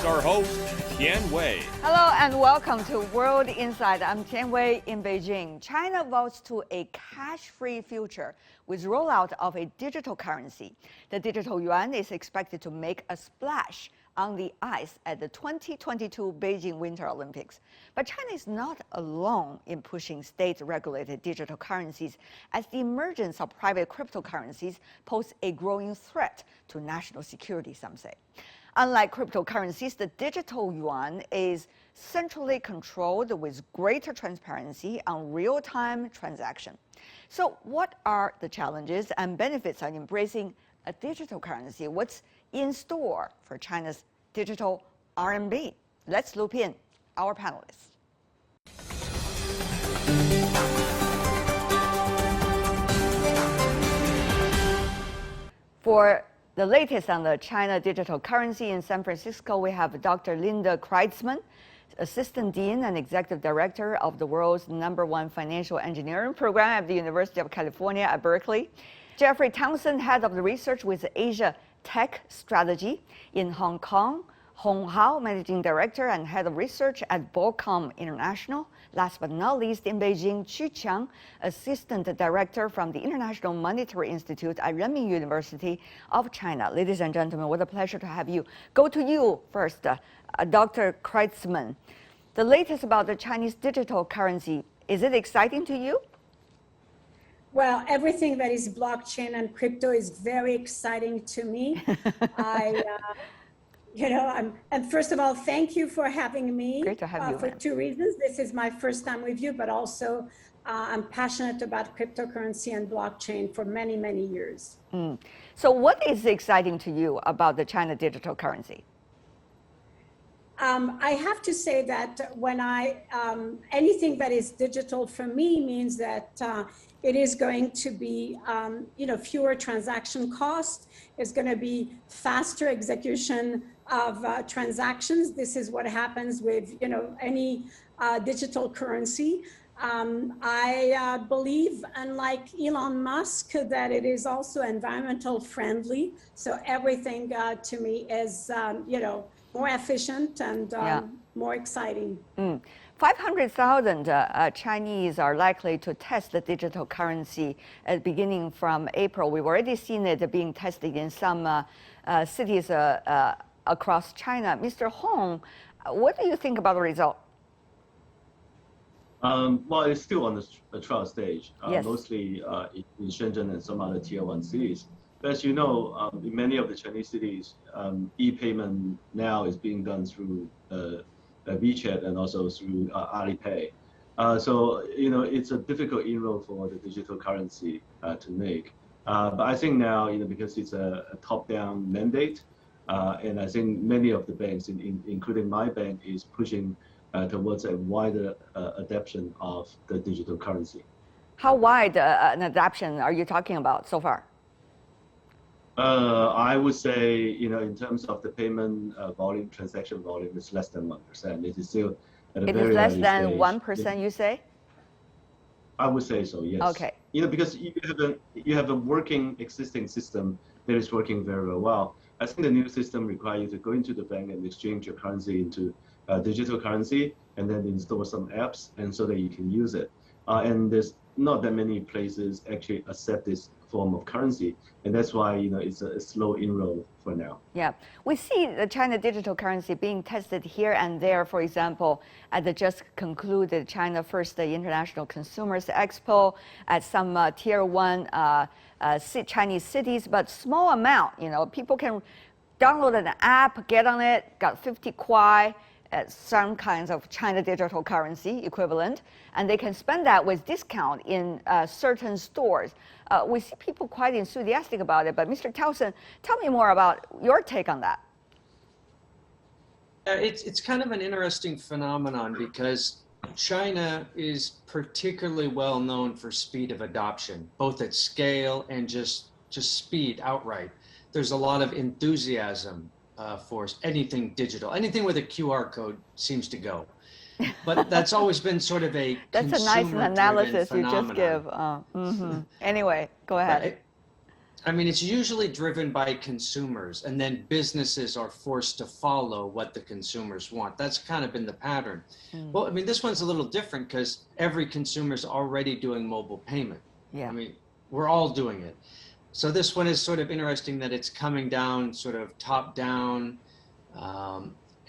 Here's our host, Tian Wei. Hello and welcome to World Insight. I'm Tian Wei in Beijing. China vows to a cash-free future with rollout of a digital currency. The digital yuan is expected to make a splash on the ice at the 2022 Beijing Winter Olympics. But China is not alone in pushing state-regulated digital currencies, as the emergence of private cryptocurrencies poses a growing threat to national security, some say. Unlike cryptocurrencies, the digital yuan is centrally controlled with greater transparency on real-time transaction. So what are the challenges and benefits of embracing a digital currency? What's in store for China's digital RMB? Let's loop in our panelists. For the latest on the China digital currency in San Francisco, we have Dr. Linda Kreitzman, Assistant Dean and Executive Director of the world's #1 financial engineering program at the University of California at Berkeley. Jeffrey Townsend, Head of the Research with Asia Tech Strategy in Hong Kong. Hong Hao, Managing Director and Head of Research at Bocom International. Last but not least, in Beijing, Qu Qiang, Assistant Director from the International Monetary Institute at Renmin University of China. Ladies and gentlemen, what a pleasure to have you. Go to you first, Dr. Kreitzman. The latest about the Chinese digital currency, is it exciting to you? Well, everything that is blockchain and crypto is very exciting to me. And first of all, thank you for having me. Great to have you. For two reasons. This is my first time with you, but also I'm passionate about cryptocurrency and blockchain for many, many years. So what is exciting to you about the China digital currency? I have to say that when anything that is digital for me means that it is going to be, fewer transaction costs. It's going to be faster execution of transactions. This is what happens with, any digital currency. I believe, unlike Elon Musk, that it is also environmental friendly. So everything to me is, more efficient and more exciting. 500,000 Chinese are likely to test the digital currency beginning from April. We've already seen it being tested in some cities across China. Mr. Hong, what do you think about the result? Well, it's still on the trial stage, Yes. mostly in Shenzhen and some other tier 1 cities. But as you know, in many of the Chinese cities, e-payment now is being done through WeChat and also through Alipay. So, it's a difficult inroad for the digital currency to make. But I think now, because it's a top-down mandate, and I think many of the banks, including my bank, is pushing towards a wider adoption of the digital currency. How wide an adoption are you talking about so far? I would say, in terms of the payment volume, transaction volume, it's less than 1%. It is still at a It very is less early than stage. 1%, you say? I would say so, yes. Okay. Because you have a working existing system that is working very well. I think the new system requires you to go into the bank and exchange your currency into digital currency, and then install some apps, and so that you can use it. And there's not that many places actually accept this form of currency, and that's why it's a slow inroad for now. Yeah, we see the China digital currency being tested here and there. For example, at the just concluded China First International Consumers Expo, at some tier 1 Chinese cities, but small amount. People can download an app, get on it, got 50 kwai. Some kinds of China digital currency equivalent, and they can spend that with discount in certain stores. We see people quite enthusiastic about it, but Mr. Townsend, tell me more about your take on that. It's kind of an interesting phenomenon because China is particularly well known for speed of adoption, both at scale and just speed outright. There's a lot of enthusiasm for anything digital. Anything with a QR code seems to go. But that's always been sort of a That's a nice analysis phenomenon. you just give. Anyway, go ahead. I mean, it's usually driven by consumers, and then businesses are forced to follow what the consumers want. That's kind of been the pattern. Well, I mean, this one's a little different because every consumer's already doing mobile payment. Yeah. I mean, we're all doing it. So this one is sort of interesting that it's coming down sort of top down.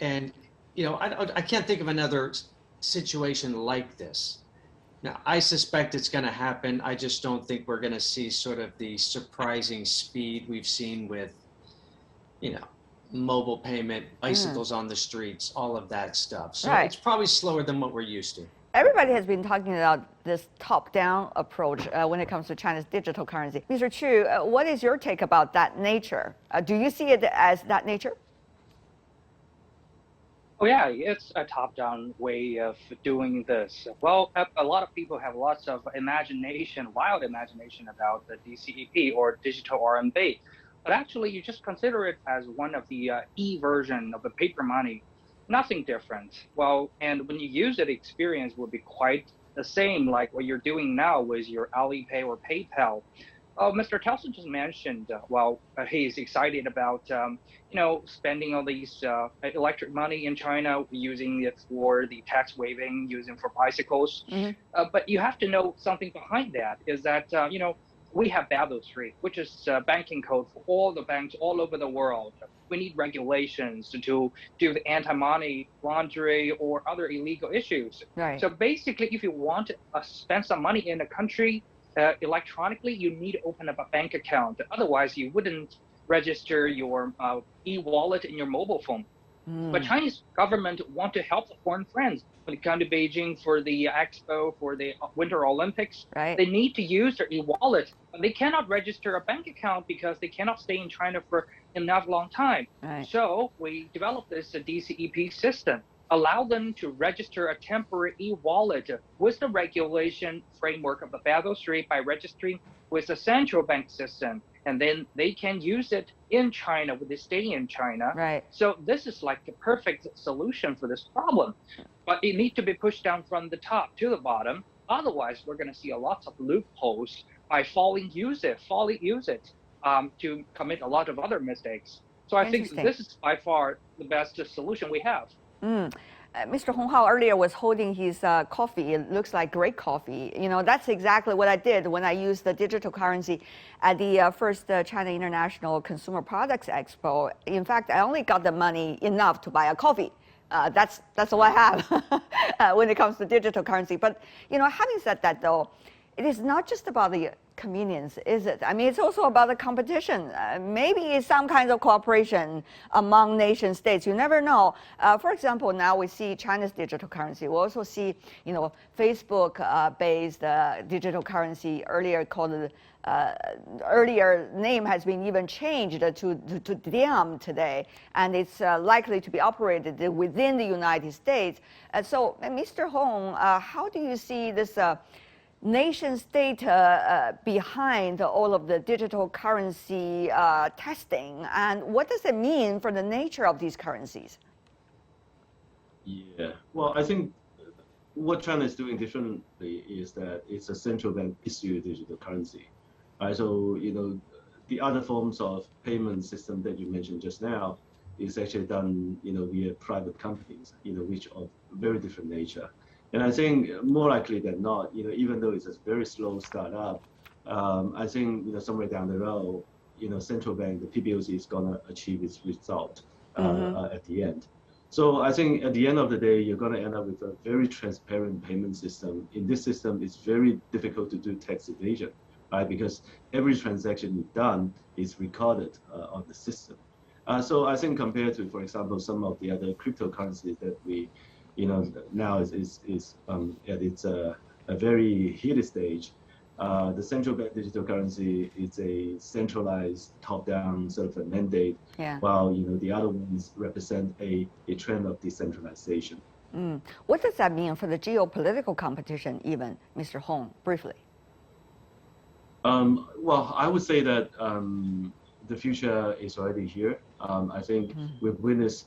And, you know, I can't think of another situation like this. Now, I suspect it's going to happen. I just don't think we're going to see sort of the surprising speed we've seen with, you know, mobile payment, bicycles on the streets, all of that stuff. So it's probably slower than what we're used to. Everybody has been talking about this top-down approach when it comes to China's digital currency. Mr. Chu, what is your take about that nature? Do you see it as that nature? Oh yeah, it's a top-down way of doing this. Well, a lot of people have lots of imagination, wild imagination about the DCEP or digital RMB. But actually, you just consider it as one of the e-version of the paper money. Nothing different. Well, and when you use it, the experience will be quite the same like what you're doing now with your Alipay or PayPal. Mr. Telson just mentioned, he's excited about, you know, spending all these electric money in China, using it for the tax waiving, using for bicycles. But you have to know something behind that is that, you know, we have Basel III, which is banking code for all the banks all over the world. We need regulations to do the anti-money laundering or other illegal issues. Right. So basically, if you want to spend some money in a country, electronically, you need to open up a bank account. Otherwise, you wouldn't register your e-wallet in your mobile phone. But Chinese government want to help the foreign friends. When it comes to Beijing for the expo, for the Winter Olympics, they need to use their e-wallet. They cannot register a bank account because they cannot stay in China for enough long time. So we developed this DCEP system. Allow them to register a temporary e-wallet with the regulation framework of the Basel III by registering with the central bank system. And then they can use it in China when they stay in China. So this is like the perfect solution for this problem. But it needs to be pushed down from the top to the bottom. Otherwise, we're going to see a lot of loopholes by falling use it to commit a lot of other mistakes. So I think this is by far the best solution we have. Mr. Hong Hao earlier was holding his coffee. It looks like great coffee. You know, that's exactly what I did when I used the digital currency at the first China International Consumer Products Expo. In fact, I only got the money enough to buy a coffee. That's all I have when it comes to digital currency. But, you know, having said that, though, it is not just about the convenience, is it? I mean, it's also about the competition. Maybe some kinds of cooperation among nation states. You never know. For example, now we see China's digital currency. We also see, you know, Facebook-based digital currency, earlier called earlier name has been even changed to Diam today, and it's likely to be operated within the United States. So, Mr. Hong, how do you see this nation state behind all of the digital currency testing, and what does it mean for the nature of these currencies? Yeah, well, I think what China is doing differently is that it's a central bank issued digital currency. Right? So, you know, the other forms of payment system that you mentioned just now is actually done, you know, via private companies, you know, which are very different nature. And I think more likely than not, you know, even though it's a very slow startup, I think, you know, somewhere down the road, you know, central bank, the PBOC is going to achieve its result at the end. So I think at the end of the day, you're going to end up with a very transparent payment system. In this system, it's very difficult to do tax evasion, right? Because every transaction you've done is recorded on the system. So I think compared to, for example, some of the other cryptocurrencies that we, you know, now is at its a very heated stage. The central bank digital currency is a centralized top-down sort of a mandate, while, you know, the other ones represent a trend of decentralization. What does that mean for the geopolitical competition, even, Mr. Hong, briefly? Well, I would say that the future is already here. I think we've witnessed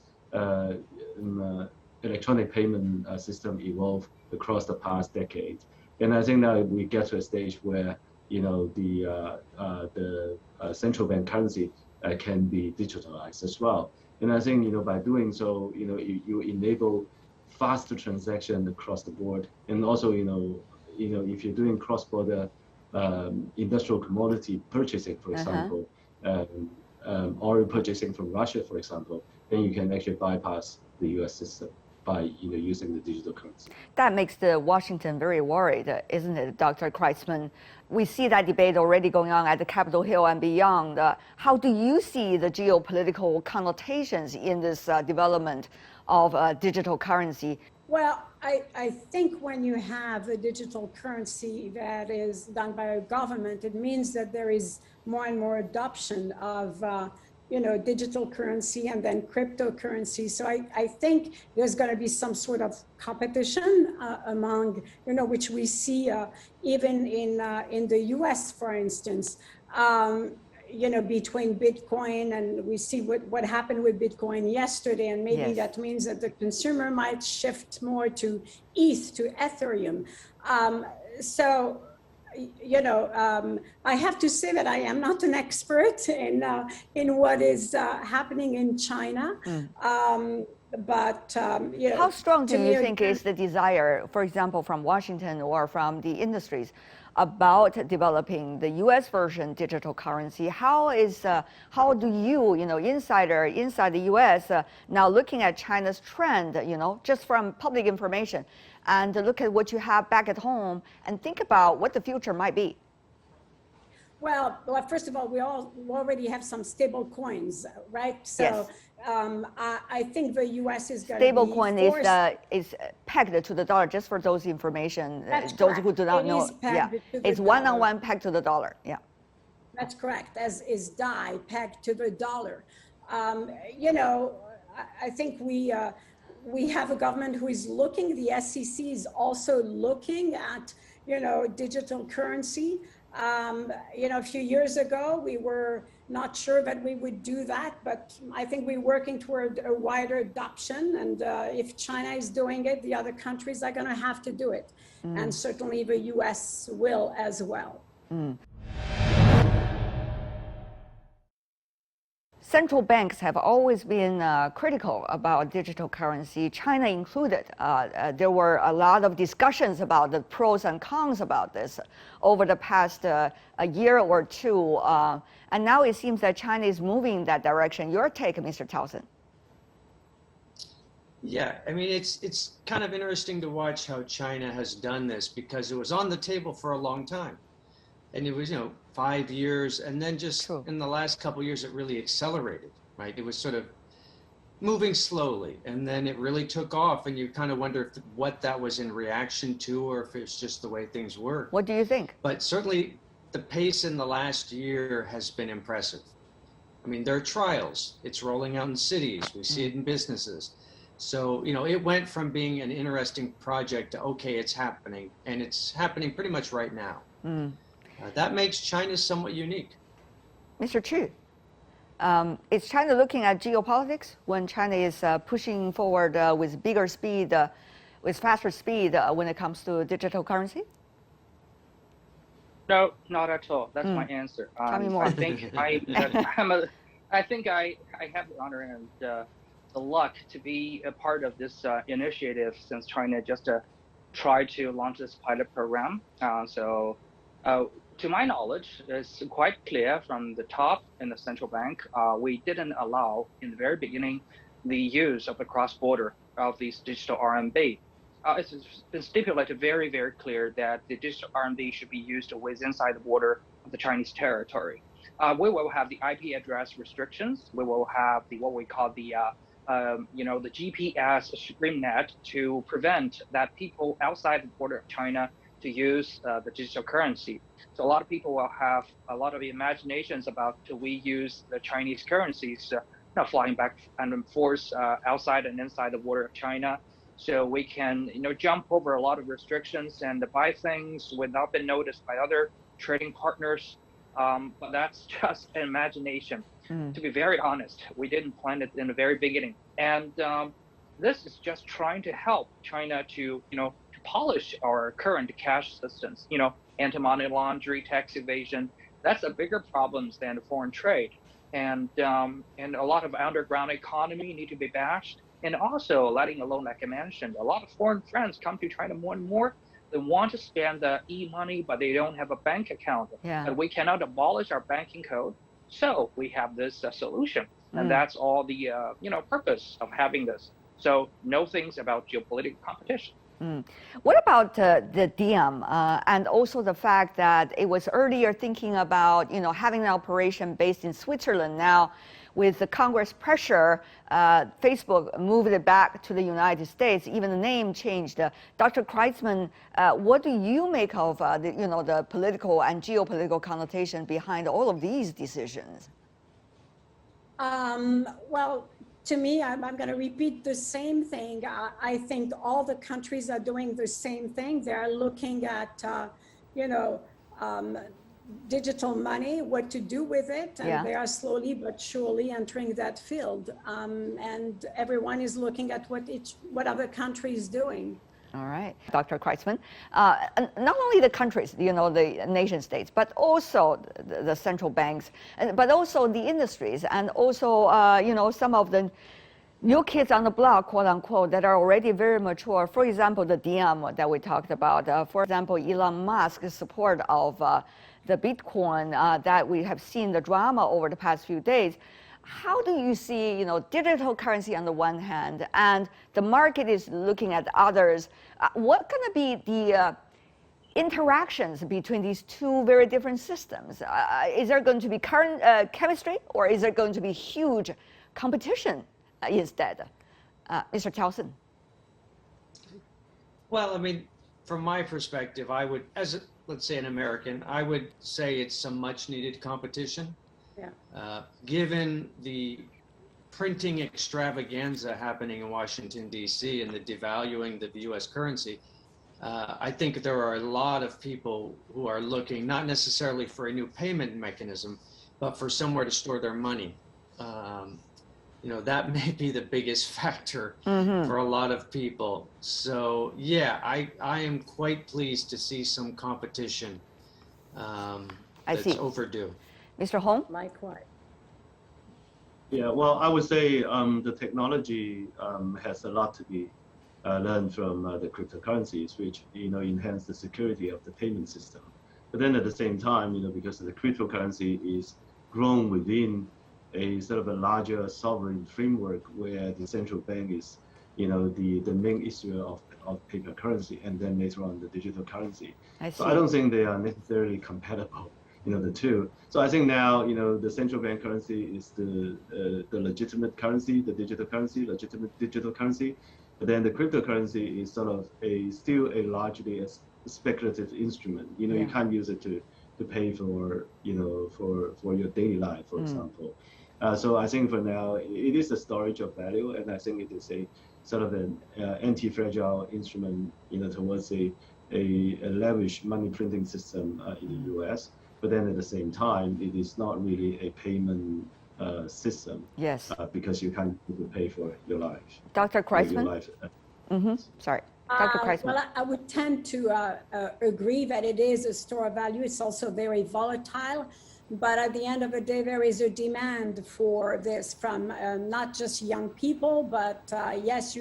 electronic payment system evolve across the past decade. And I think now we get to a stage where the central bank currency can be digitalized as well. And I think by doing so, you enable faster transaction across the board, and also if you're doing cross-border industrial commodity purchasing, for example, oil purchasing from Russia, for example, then you can actually bypass the U.S. system by using the digital currency. That makes the Washington very worried, isn't it, Dr. Kreitzman? We see that debate already going on at the Capitol Hill and beyond. How do you see the geopolitical connotations in this development of digital currency? Well, I think when you have a digital currency that is done by a government, it means that there is more and more adoption of digital currency and then cryptocurrency. So I think there's going to be some sort of competition among, which we see even in the US, for instance, between Bitcoin, and we see what happened with Bitcoin yesterday, and maybe that means that the consumer might shift more to ETH, to Ethereum. I have to say that I am not an expert in what is happening in China. How strong do you think is the desire, for example, from Washington or from the industries, about developing the U.S. version digital currency? How do you, insider inside the U.S. Now looking at China's trend, just from public information, and look at what you have back at home and think about what the future might be? Well, first of all, we already have some stable coins, right? So I think the U.S. is going to be stable coin is pegged to the dollar. Just for those information, those who do not know, it's one-on-one pegged to the dollar. Yeah, that's correct. As is DAI pegged to the dollar. I think we have a government who is looking. The SEC is also looking at digital currency. A few years ago, we were not sure that we would do that, but I think we're working toward a wider adoption. And if China is doing it, the other countries are going to have to do it. And certainly the US will as well. Central banks have always been critical about digital currency, China included. There were a lot of discussions about the pros and cons about this over the past a year or two. And now it seems that China is moving in that direction. Your take, Mr. Towson? Yeah, I mean, it's kind of interesting to watch how China has done this, because it was on the table for a long time. And it was, 5 years, and then just in the last couple of years, it really accelerated, right? It was sort of moving slowly, and then it really took off, and you kind of wonder what that was in reaction to, or if it's just the way things were. What do you think? But certainly, the pace in the last year has been impressive. I mean, there are trials. It's rolling out in cities. We see it in businesses. So, it went from being an interesting project to, okay, it's happening, and it's happening pretty much right now. That makes China somewhat unique. Mr. Chu, is China looking at geopolitics when China is pushing forward with bigger speed, with faster speed when it comes to digital currency? No, not at all. That's my answer. Tell me more. I think I have the honor and the luck to be a part of this initiative since China just tried to launch this pilot program. To my knowledge, it's quite clear from the top in the central bank, we didn't allow in the very beginning the use of the cross-border of these digital RMB. It's been stipulated very, very clear that the digital RMB should be used inside the border of the Chinese territory. We will have the IP address restrictions. We will have what we call the GPS stream net to prevent that people outside the border of China to use the digital currency. So a lot of people will have a lot of imaginations about do we use the Chinese currencies flying back and forth outside and inside the border of China. So we can jump over a lot of restrictions and buy things without being noticed by other trading partners. But that's just an imagination. To be very honest, we didn't plan it in the very beginning. And this is just trying to help China to polish our current cash systems. anti-money laundering, tax evasion. That's a bigger problem than foreign trade. And a lot of underground economy need to be bashed. And also, letting alone, like I mentioned, a lot of foreign friends come to China more and more. They want to spend the e-money, but they don't have a bank account. Yeah. But we cannot abolish our banking code. So we have this solution. And that's all the purpose of having this. So no things about geopolitical competition. What about the diem and also the fact that it was earlier thinking about having an operation based in Switzerland? Now, with the Congress pressure, Facebook moved it back to the United States. Even the name changed. Dr. Kreitzman, what do you make of the political and geopolitical connotation behind all of these decisions? Well, to me, I'm going to repeat the same thing. I think all the countries are doing the same thing. They're looking at, digital money, what to do with it, and they are slowly but surely entering that field. And everyone is looking at what other country is doing. All right, Dr. Kreitzman. Not only the countries, the nation states, but also the central banks, but also the industries, and also some of the new kids on the block, quote unquote, that are already very mature. For example, the diem that we talked about. For example, Elon Musk's support of the Bitcoin that we have seen the drama over the past few days. How do you see, digital currency on the one hand, and the market is looking at others? What going to be the interactions between these two very different systems? Is there going to be current chemistry, or is there going to be huge competition instead? Mr. Towson. Well, I mean, from my perspective, I would, let's say an American, I would say it's some much needed competition. Yeah. Given the printing extravaganza happening in Washington, D.C. and the devaluing the U.S. currency, I think there are a lot of people who are looking not necessarily for a new payment mechanism, but for somewhere to store their money. That may be the biggest factor for a lot of people. So, yeah, I am quite pleased to see some competition that's overdue. Mr. Hong? Likewise. Yeah, well, I would say the technology has a lot to be learned from the cryptocurrencies, which enhance the security of the payment system. But then at the same time, because the cryptocurrency is grown within a sort of a larger sovereign framework where the central bank is, the main issuer of paper currency, and then later on the digital currency. So I don't think they are necessarily compatible. The two. So I think now, the central bank currency is the legitimate currency, the digital currency, legitimate digital currency. But then the cryptocurrency is sort of still a largely a speculative instrument. You can't use it to pay for, for your daily life, for example. So I think for now, it is a storage of value, and I think it is a sort of an anti-fragile instrument, towards a lavish money printing system in the U.S. But then at the same time, it is not really a payment system. Yes. Because you can't pay for your life. Dr. Kreitzman? Sorry. Dr. Kreitzman. Well, I would tend to agree that it is a store of value. It's also very volatile. But at the end of the day, there is a demand for this from not just young people, but yes,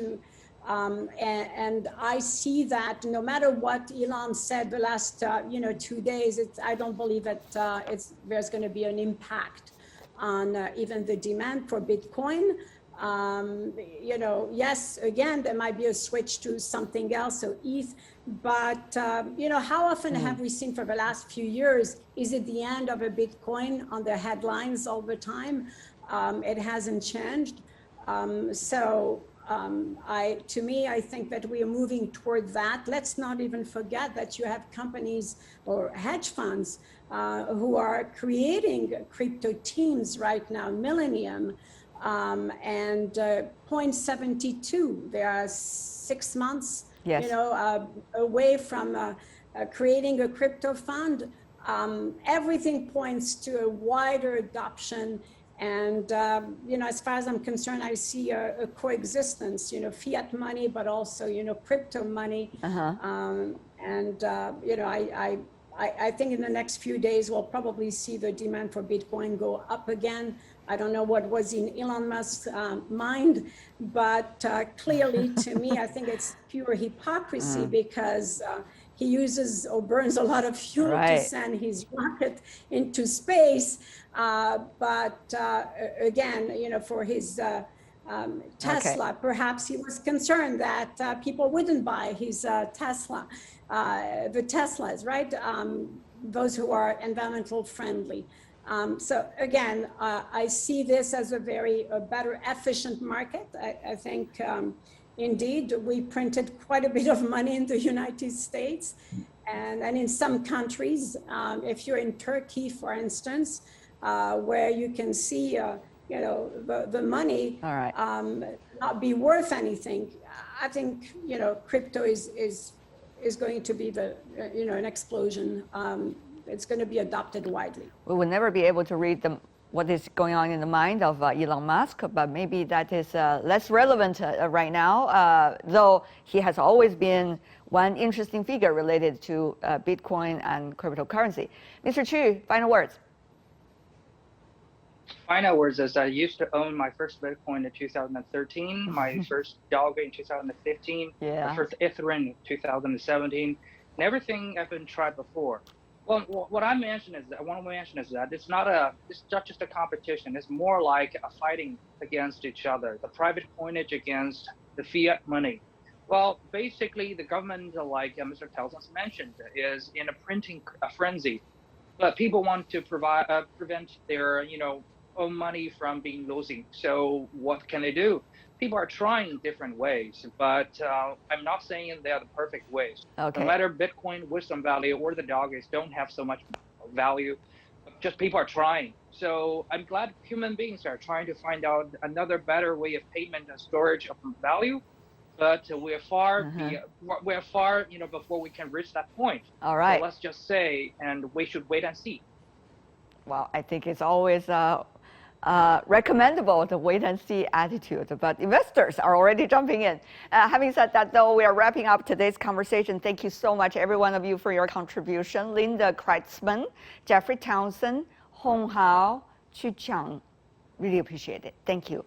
and I see that no matter what Elon said the last 2 days, I don't believe that there's going to be an impact on even the demand for Bitcoin. Yes, again, there might be a switch to something else, so ETH. But how often have we seen for the last few years? Is it the end of a Bitcoin on the headlines all the time? It hasn't changed. To me, I think that we are moving toward that. Let's not even forget that you have companies or hedge funds who are creating crypto teams right now, Millennium and Point72. They are 6 months, away from creating a crypto fund. Everything points to a wider adoption. And, as far as I'm concerned, I see a coexistence, fiat money, but also, crypto money. I think in the next few days, we'll probably see the demand for Bitcoin go up again. I don't know what was in Elon Musk's mind, but clearly to me, I think it's pure hypocrisy because he uses or burns a lot of fuel to send his rocket into space. But again, you know, for his Tesla, perhaps he was concerned that people wouldn't buy his Tesla, the Teslas, right? Those who are environmental friendly. So again, I see this as a very better, efficient market. I think indeed we printed quite a bit of money in the United States, and in some countries, if you're in Turkey, for instance, where you can see, you know, the money not be worth anything. I think, you know, crypto is going to be the, you know, an explosion. It's going to be adopted widely. We will never be able to read what is going on in the mind of Elon Musk, but maybe that is less relevant right now, though he has always been one interesting figure related to Bitcoin and cryptocurrency. Mr. Chu, final words. Final words is I used to own my first Bitcoin in 2013, my first Dog in 2015, my first Ethereum in 2017, and everything I've been tried before. Well, what I want to mention is that it's not just a competition. It's more like a fighting against each other. The private coinage against the fiat money. Well, basically, the government, like Mr. Townsend mentioned, is in a printing frenzy. But people want to prevent their, you know, own money from being losing. So what can they do? People are trying different ways, but I'm not saying they're the perfect ways. Okay. No matter Bitcoin with some value or the doggers don't have so much value, just people are trying. So I'm glad human beings are trying to find out another better way of payment and storage of value. But we're far, you know, before we can reach that point. All right. So let's just say, and we should wait and see. Well, I think it's always recommendable the wait and see attitude, but investors are already jumping in. Having said that, though, we are wrapping up today's conversation. Thank you so much, every one of you, for your contribution. Linda Kreitzman, Jeffrey Townsend, Hong Hao, Chu Chang. Really appreciate it. Thank you.